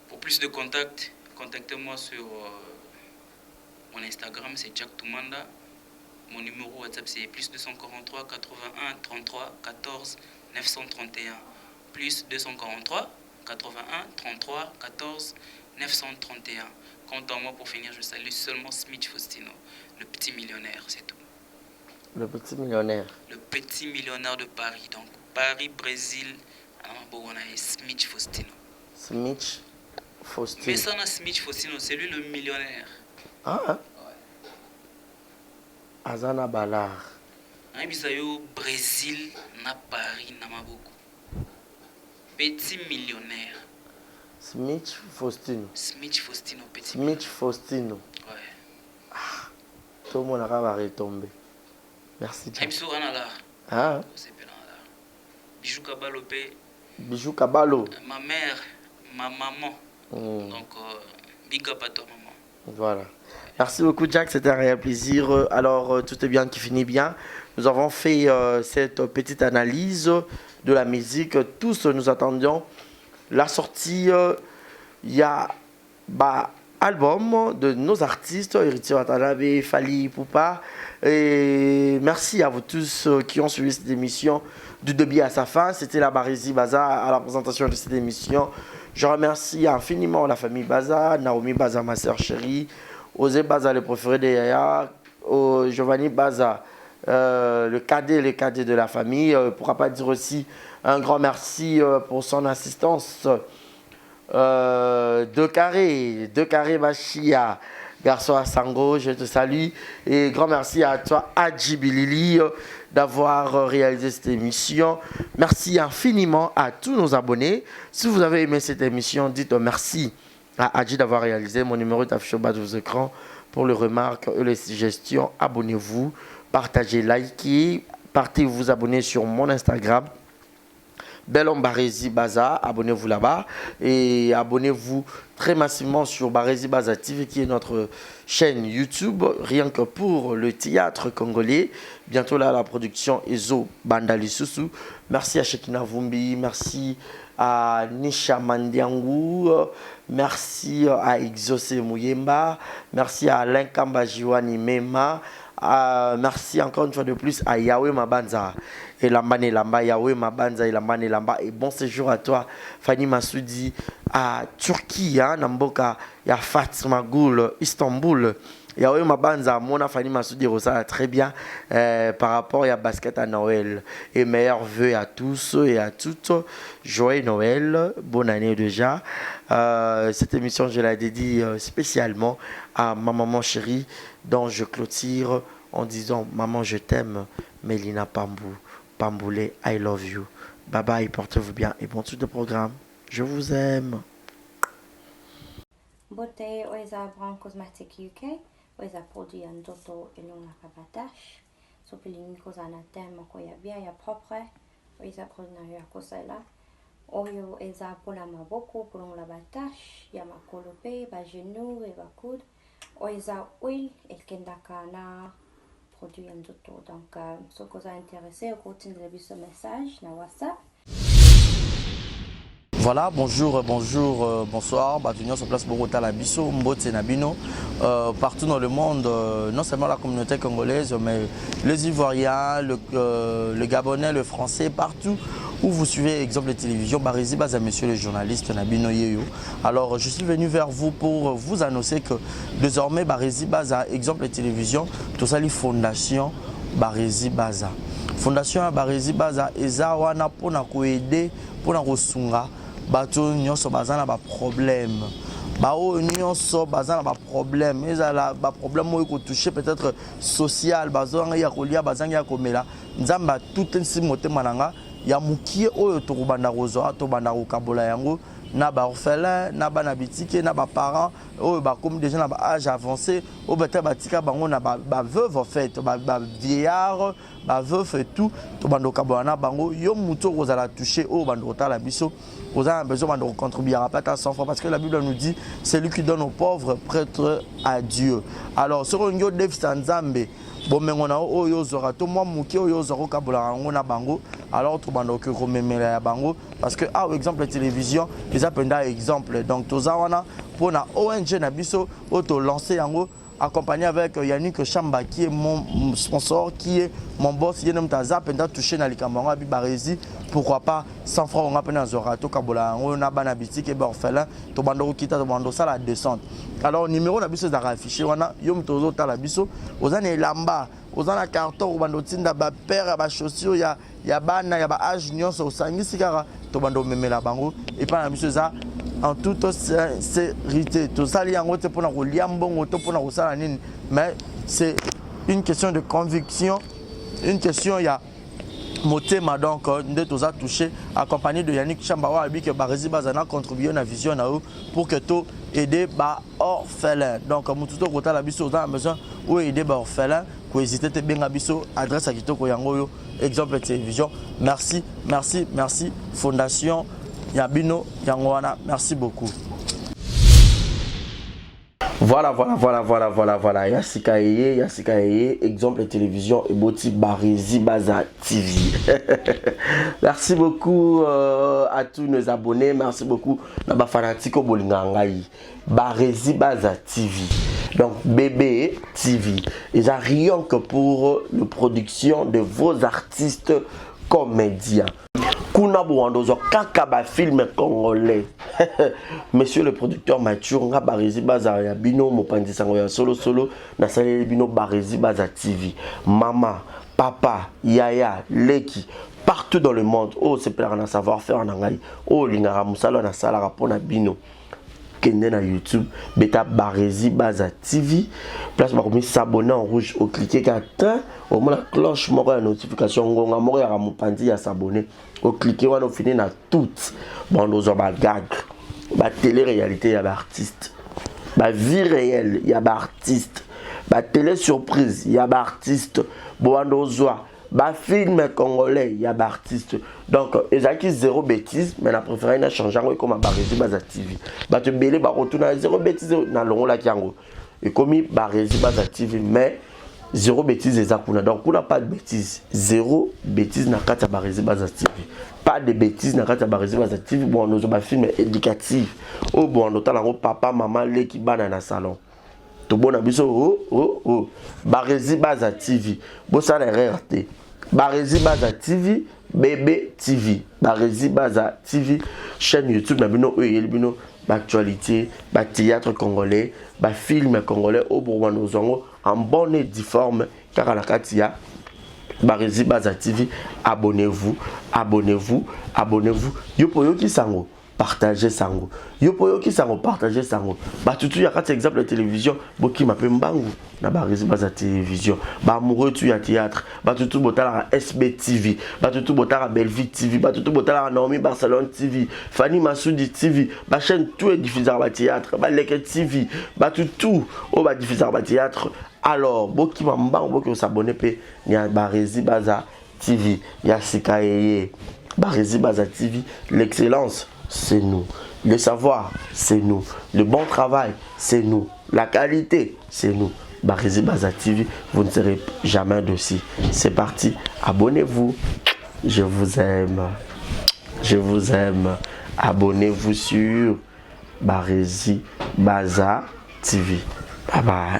pour plus de contacts, contactez-moi sur mon Instagram, c'est Jack Tumanda. Mon numéro WhatsApp, c'est plus 243 81 33 14 931. Plus 243 81 33 14 931. Quant à moi, pour finir, je salue seulement Smith Faustino, le petit millionnaire, c'est tout. Le petit millionnaire. Le petit millionnaire de Paris. Donc, Paris, Brésil, Smith Faustino. Smith Faustino. Mais ça, Smith Faustino, c'est lui le millionnaire. Ah, hein? Ouais. Azana Balar. Brésil, na Paris, na Maboko. Petit millionnaire. Smith Faustino. Smith Faustino, petit Smith Faustino. Ouais. Tout le monde va retomber. Merci. Aimso Anala. Ah. C'est bien là. Bijou Kabalo P. Bijou Kabalo. Ma mère, ma maman. Donc, big up à toi, maman. Voilà. Merci beaucoup, Jack. C'était un réel plaisir. Alors, tout est bien qui finit bien. Nous avons fait cette petite analyse de la musique. Tous nous attendions la sortie. Il y a album de nos artistes, Héritier Watanabe, Fali Poupa. Et merci à vous tous qui ont suivi cette émission du début à sa fin. C'était la Barésie Baza à la présentation de cette émission. Je remercie infiniment la famille Baza, Naomi Baza, ma soeur chérie, Osé Baza, le préféré de Yaya, Giovanni Baza, le cadet de la famille. Pourquoi pas dire aussi un grand merci pour son assistance. De carré Bachia, garçon à Sango, je te salue. Et grand merci à toi, Adji Bilili, d'avoir réalisé cette émission. Merci infiniment à tous nos abonnés. Si vous avez aimé cette émission, dites merci à Adji d'avoir réalisé. Mon numéro est affiché au bas de vos écrans pour les remarques et les suggestions. Abonnez-vous, partagez, likez, partez vous abonner sur mon Instagram. Belhomme Barésie Baza, abonnez-vous là-bas et abonnez-vous très massivement sur Barésie Baza TV qui est notre chaîne YouTube, rien que pour le théâtre congolais. Bientôt là, la production Ezo Bandali Soussou. Merci à Shekina Vumbi, merci à Nisha Mandiangou, merci à Exaucé Mouyemba, merci à Alain Kamba Jiwani Mema. Merci encore une fois de plus à Yahweh Mabanza et Lambane Lamba, Yahweh Mabanza et Lambane Lamba. Et bon séjour à toi, Fanny Massoudi, à Turquie, Namboka, il y a Fatima Goul, Istanbul. Yahweh Mabanza, mon Fanny Massoudi ressent très bien par rapport à basket à Noël. Et meilleurs vœux à tous et à toutes. Joyeux Noël, bonne année déjà. Cette émission, je la dédie spécialement à ma maman chérie, dont je clôture en disant maman je t'aime, Mélina Pambou, Pamboulé, I love you. Bye bye, portez-vous bien et bon suite de programme. Je vous aime. Beauté Oisa Brand Cosmetic UK, Oisa produit en Doto et non la rabatache. Sopilini Kozana Thème, Koya bien, ya propre, Oisa produit ya Kosala. Oyo Eza Polama beaucoup pour la batache, ya makolope, ba genou et ba coude. Oisa huile et kendakana produit en Doto. Donc, ce que vous a intéressé, continuez de lire ce message dans WhatsApp. Voilà, bonjour, bonsoir. Batunion sur place Bogota la Bisso, Mbote Nabino. Partout dans le monde, non seulement la communauté congolaise, mais les Ivoiriens, le Gabonais, le Français, partout où vous suivez exemple de télévision, Barésie Baza, monsieur le journaliste Nabino Yeyo. Alors, je suis venu vers vous pour vous annoncer que désormais, Barésie Baza, exemple de télévision, tout ça, les fondations Barésie Baza. Fondation Barésie Baza, Eza wana pona ko aider, pona ko sunga. Bato nyonso bazana ba problème. Bao nyonso bazana ba problème. Ezala ba problème mo ko toucher peut-être social, bazanga ya kolia, bazanga ya komela. Nzamba tout nsi motema nanga ya mukie oyo to banda kozo to banda ko kabola yango na ba orphelin, na ba na bitike, na ba parents oyo ba comme déjà na ba âge avancé, o beta batika bango na ba veuve en fait, ba vieillard, ba veuf et tout, to banda kabola na bango yo muto kozala toucher o banda kotala biso. Vous avez besoin de contribuer à pas à 100 francs parce que la Bible nous dit c'est lui qui donne aux pauvres prêtre à Dieu. Alors sur un yo dev sanzambe bon mais on a oyo zora to moi muki oyo zoro kabola ngona bango alors to bando que rememela ya bango parce que par exemple la télévision les appellent exemple donc tozawana pour na ONG na biso auto lancer yango accompagné avec Yannick Chamba qui est mon sponsor, qui est mon boss, qui est touché dans les camarades à Barésie. Pourquoi pas 100 francs on a peine à Zorato, Kabola, on a Banabiti, qui est orphelin, Tobando Kita, Tobando, ça la descente. Alors, le numéro d'abus est affiché, on a Yom Tozo Talabiso, aux années Lamba, aux années carton, au bando Tinda, père, à chaussure, il y a Bana, il y a Age, Nyon, au Sangi, Sigara, Tobando Memela Bango, et pas la mission ça. En toute sincérité, tout ça, mais c'est une question de conviction, une question, il y a motema donc nde toza touché accompagné de Yannick Chambawa abi que Barési Bazana contribuer na vision na eux pour que to aider ba orphelin donc mututo kota la biso dans besoin ou aider ba orphelin ko hésiter te benga biso adresse à kitoko yango yo exemple télévision merci fondation Yabino Yangwana merci beaucoup. Voilà. Yassika Eye, exemple télévision et Boti Barési Baza TV. Merci beaucoup à tous nos abonnés. Merci beaucoup Naba Fanatiko Bolingangai. Barési Baza TV. Donc BB TV. Et ça rien que pour la production de vos artistes comédiens. Kuna Bouandozo Kakaba film congolais. Monsieur le producteur Mathieu nga Barési Baza ya bino mopandi sango ya solo na salé bino Barési Baza TV. Mama, papa, yaya, leki partout dans le monde. Oh c'est pour un savoir-faire en angai. Oh lingara musala na sala rapona bino. Kende na YouTube, beta Barési Baza TV. Place ba komi s'abonner en rouge au cliquer qu'atteint au moins la cloche moko ya notification ngonga moko ya mopandi ya s'abonner. Au cliquer on a fini na toutes. Bon nous ba gag. Ba télé-réalité ya ba artiste. Ba vie réelle ya ba artiste. Ba télé surprise ya ba artiste. Bon nous ba film congolais ya ba artiste. Donc ezaki zéro bêtise mais la préféré na changer comme Barési Baza TV. Ba te belé ba retourner zéro bêtise na longo la kiango. Et comme Barési Baza TV mais zéro bêtise ezakuna. Donc on n'a pas de bêtise. Zéro bêtise na kata Barési Baza TV. Pas de bêtises na kata Barési Baza TV. Bon nous ba film éducatif. Oh bon on tala papa maman les qui bana na salon. To bon abiso oh Barési Baza TV. Bo ça la RT. Barési Baza TV, Bébé TV, Barési Baza TV, chaîne YouTube, nabino bino actualité, théâtre congolais, film congolais au Bourgogne en bonne et due forme car à la katia Barési Baza TV, abonnez-vous. Yopoyo ki sango partagez sango. Yopoyo ki sango partagez sango. Tutu ya kati exemple télévision, boki mape mbangu na Barési Baza télévision. Amoureux tu ya théâtre, tutu botala SB TV, tutu botala Belleville TV, tutu botala Naomi Barcelone TV, Fanny Massoudi TV, chaîne tout est diffusé à théâtre, Leke TV, tutu o diffusé à théâtre. Alors, boki mbangu boki s'abonner pe ya Barési Baza TV, ya Sikaye. Barési Baza TV, l'excellence c'est nous, le savoir c'est nous, le bon travail c'est nous, la qualité c'est nous. Barési Baza TV, vous ne serez jamais dessus. C'est parti, abonnez-vous, je vous aime, abonnez-vous sur Barési Baza TV. Bye bye.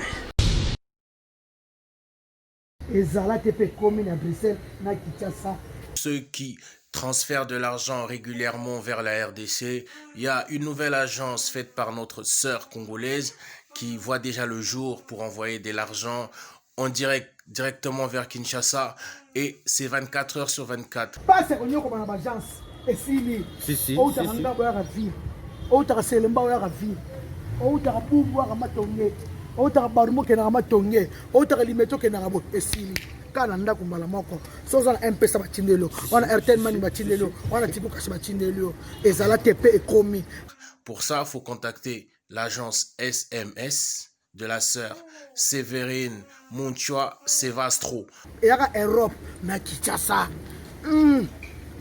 Ceux qui transfèrent de l'argent régulièrement vers la RDC, il y a une nouvelle agence faite par notre sœur congolaise qui voit déjà le jour pour envoyer de l'argent en direct directement vers Kinshasa et c'est 24 heures sur 24. Pas c'est qu'on y a comme une agence et si si kananda kumbala moko soza na MP sa batindelo wana RTL mani batindelo wana tipo kashi batindelo ezala TP et komi. Pour ça, faut contacter l'agence SMS de la sœur Sévérine Munchua Sevastro. Et yaka Europe na Kinshasa.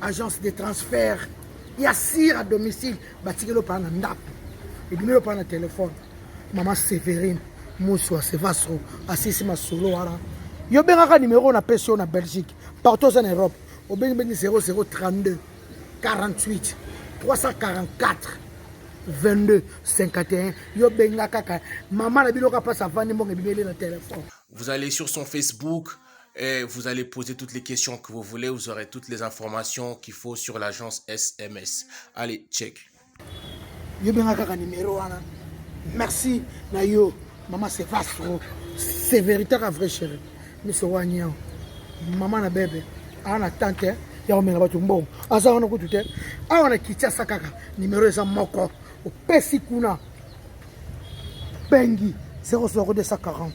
Agence de transfert. Il y a sire à domicile batikelo pa na ndap. Et bimelo pa na téléphone. Maman Sévérine Munchua Sevastro asisi masolo wala. Yo benga numéro na PSO na Belgique, partout en Europe. Au benga 0032 48 344 22 51. Yo benga kaka maman na biloka passe avant ni mon bibélé na téléphone. Vous allez sur son Facebook et vous allez poser toutes les questions que vous voulez, vous aurez toutes les informations qu'il faut sur l'agence SMS. Allez, check. Yo benga kaka numéro wana. Merci na yo maman c'est vaste. C'est véritable vrai chérie. Monsieur Wanyao, maman na bébé, ana tante, ya omela batu mbongo. Asa wana kutute, awana Kinshasa kaka, numéro eza moko, opesi kuna. Bengi 00240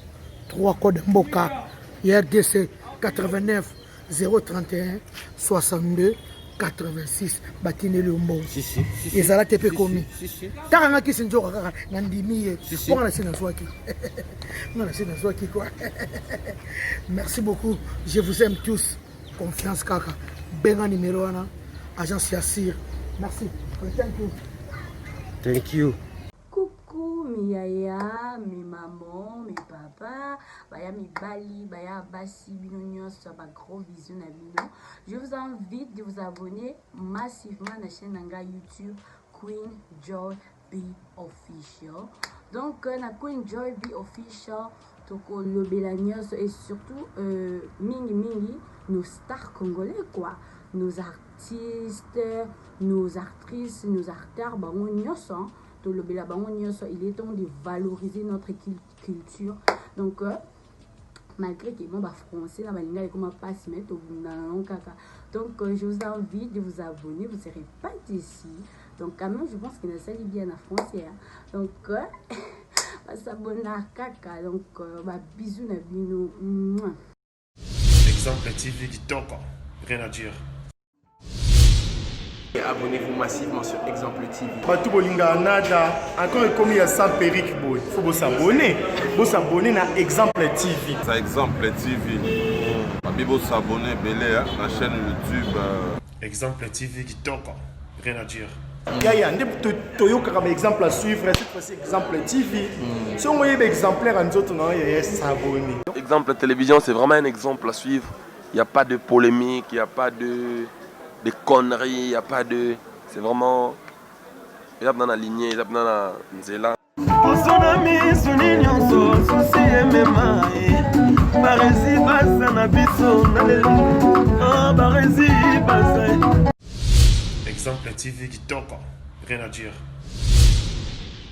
3 code mboka, RDC 89 031 62 86 batine lombo ezala te pe komi taka nga kisi nzoka kaka na ndimi ye mpo nga na se nazwaki nga na se nazwaki quoi. Merci beaucoup, je vous aime tous, confiance kaka benga numéro wana agence Yassir. Merci, thank you. Coucou mes yaya, mes mamans, mes papas, baya mes bali, baya basi, binonion, soit ma gros vision à bino. Je vous invite de vous abonner massivement à la chaîne YouTube Queen Joy B Official. Donc, na Queen Joy B Official, toko le Belanios et surtout mingi nos stars congolais quoi, nos artistes, nos actrices, nos acteurs, il est temps de valoriser notre culture. Donc, malgré que mon français, donc je vous invite de vous abonner, vous ne serez pas ici. Donc, quand même, je pense que ça est bien en français. Donc, s'abonner à caca. Donc, bisous, Nabino. Exemple TV qui toque, rien à dire. Abonnez-vous massivement sur Exemple TV. Batou bolinga nada, encore comme il y a sans périque boy. Faut vous s'abonner. Vous s'abonner à Exemple TV. C'est Exemple TV. Vous s'abonner belé à la chaîne YouTube. Exemple TV qui toque, rien à dire. Yaya, toyoka comme exemple à suivre, cette fois-ci Exemple TV. Si on voyait exemplaire en autres, non, il y a s'abonner. Exemple télévision, c'est vraiment un exemple à suivre. Il n'y a pas de polémique, il n'y a pas de conneries, il n'y a pas de... C'est vraiment... Il y a dans la lignée, il y a dans la nzela. Exemple TV qui toque, rien à dire.